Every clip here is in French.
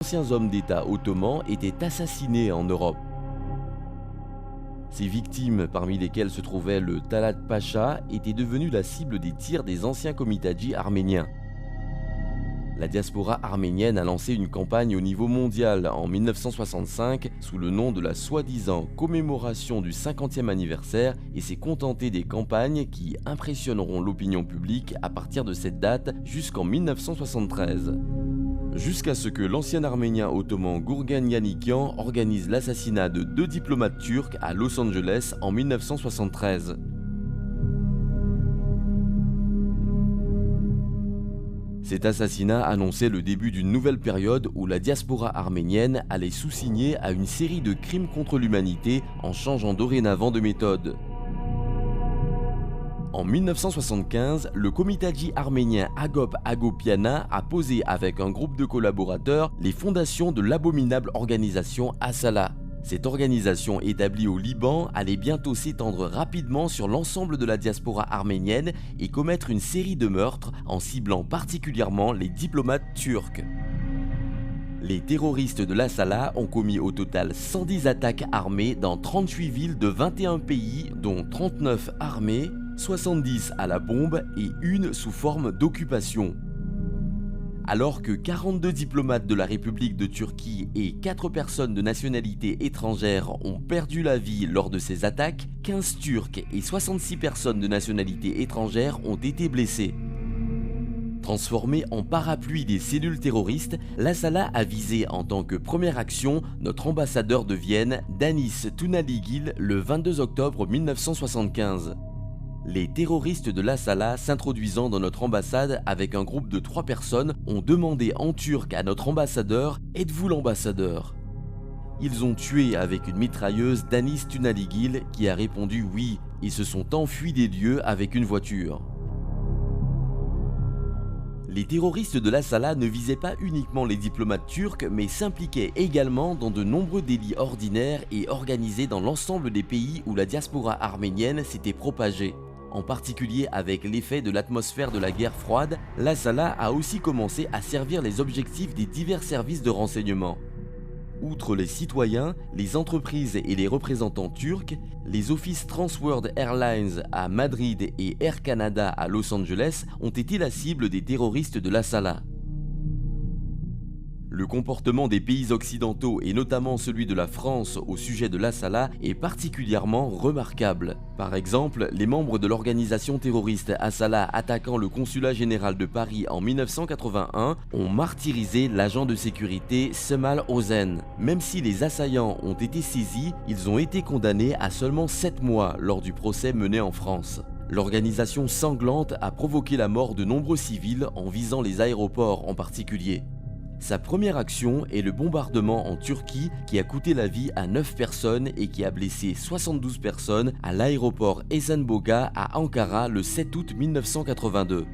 d'anciens hommes d'État ottomans étaient assassinés en Europe. Ces victimes, parmi lesquelles se trouvait le Talat Pacha, étaient devenues la cible des tirs des anciens comitadjis arméniens. La diaspora arménienne a lancé une campagne au niveau mondial en 1965 sous le nom de la soi-disant commémoration du 50e anniversaire et s'est contentée des campagnes qui impressionneront l'opinion publique à partir de cette date jusqu'en 1973. Jusqu'à ce que l'ancien arménien ottoman Gurgen Yannikian organise l'assassinat de 2 diplomates turcs à Los Angeles en 1973. Cet assassinat annonçait le début d'une nouvelle période où la diaspora arménienne allait sous-signer à une série de crimes contre l'humanité en changeant dorénavant de méthode. En 1975, le comitadji arménien Agop Agopiana a posé avec un groupe de collaborateurs les fondations de l'abominable organisation Asala. Cette organisation établie au Liban allait bientôt s'étendre rapidement sur l'ensemble de la diaspora arménienne et commettre une série de meurtres en ciblant particulièrement les diplomates turcs. Les terroristes de l'Asala ont commis au total 110 attaques armées dans 38 villes de 21 pays, dont 39 armées, 70 à la bombe et une sous forme d'occupation. Alors que 42 diplomates de la République de Turquie et 4 personnes de nationalité étrangère ont perdu la vie lors de ces attaques, 15 Turcs et 66 personnes de nationalité étrangère ont été blessées. Transformé en parapluie des cellules terroristes, l'Asala a visé en tant que première action notre ambassadeur de Vienne, Danis Tunaligil, le 22 octobre 1975. Les terroristes de l'Asala s'introduisant dans notre ambassade avec un groupe de 3 personnes ont demandé en turc à notre ambassadeur « Êtes-vous l'ambassadeur ?» Ils ont tué avec une mitrailleuse Danis Tunaligil qui a répondu « Oui » et se sont enfuis des lieux avec une voiture. Les terroristes de l'Asala ne visaient pas uniquement les diplomates turcs mais s'impliquaient également dans de nombreux délits ordinaires et organisés dans l'ensemble des pays où la diaspora arménienne s'était propagée. En particulier avec l'effet de l'atmosphère de la guerre froide, l'Asala a aussi commencé à servir les objectifs des divers services de renseignement. Outre les citoyens, les entreprises et les représentants turcs, les offices Transworld Airlines à Madrid et Air Canada à Los Angeles ont été la cible des terroristes de l'Asala. Le comportement des pays occidentaux et notamment celui de la France au sujet de l'Asala est particulièrement remarquable. Par exemple, les membres de l'organisation terroriste Asala attaquant le consulat général de Paris en 1981 ont martyrisé l'agent de sécurité Semal Ozen. Même si les assaillants ont été saisis, ils ont été condamnés à seulement 7 mois lors du procès mené en France. L'organisation sanglante a provoqué la mort de nombreux civils en visant les aéroports en particulier. Sa première action est le bombardement en Turquie qui a coûté la vie à 9 personnes et qui a blessé 72 personnes à l'aéroport Esenboga à Ankara le 7 août 1982.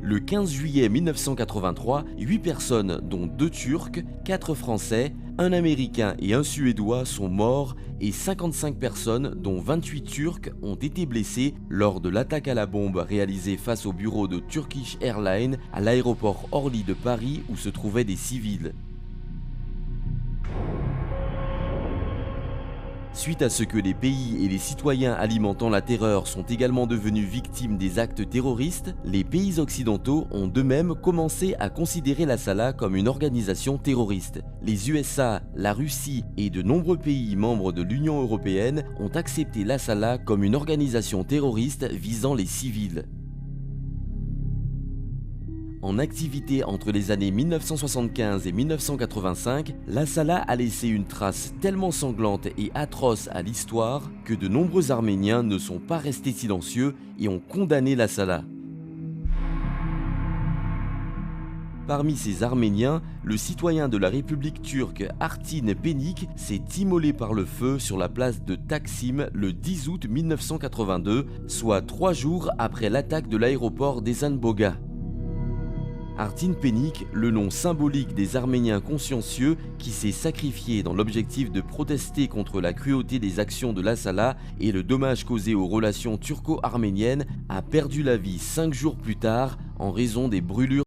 Le 15 juillet 1983, 8 personnes, dont 2 Turcs, 4 Français, un Américain et un Suédois sont morts et 55 personnes, dont 28 Turcs, ont été blessées lors de l'attaque à la bombe réalisée face au bureau de Turkish Airlines à l'aéroport Orly de Paris où se trouvaient des civils. Suite à ce que les pays et les citoyens alimentant la terreur sont également devenus victimes des actes terroristes, les pays occidentaux ont d'eux-mêmes commencé à considérer l'Asala comme une organisation terroriste. Les USA, la Russie et de nombreux pays membres de l'Union européenne ont accepté l'Asala comme une organisation terroriste visant les civils. En activité entre les années 1975 et 1985, l'Asala a laissé une trace tellement sanglante et atroce à l'histoire que de nombreux Arméniens ne sont pas restés silencieux et ont condamné l'Asala. Parmi ces Arméniens, le citoyen de la République turque Artin Penik s'est immolé par le feu sur la place de Taksim le 10 août 1982, soit 3 jours après l'attaque de l'aéroport d'Esenboga. Artin Penik, le nom symbolique des Arméniens consciencieux qui s'est sacrifié dans l'objectif de protester contre la cruauté des actions de l'Asala et le dommage causé aux relations turco-arméniennes, a perdu la vie 5 jours plus tard en raison des brûlures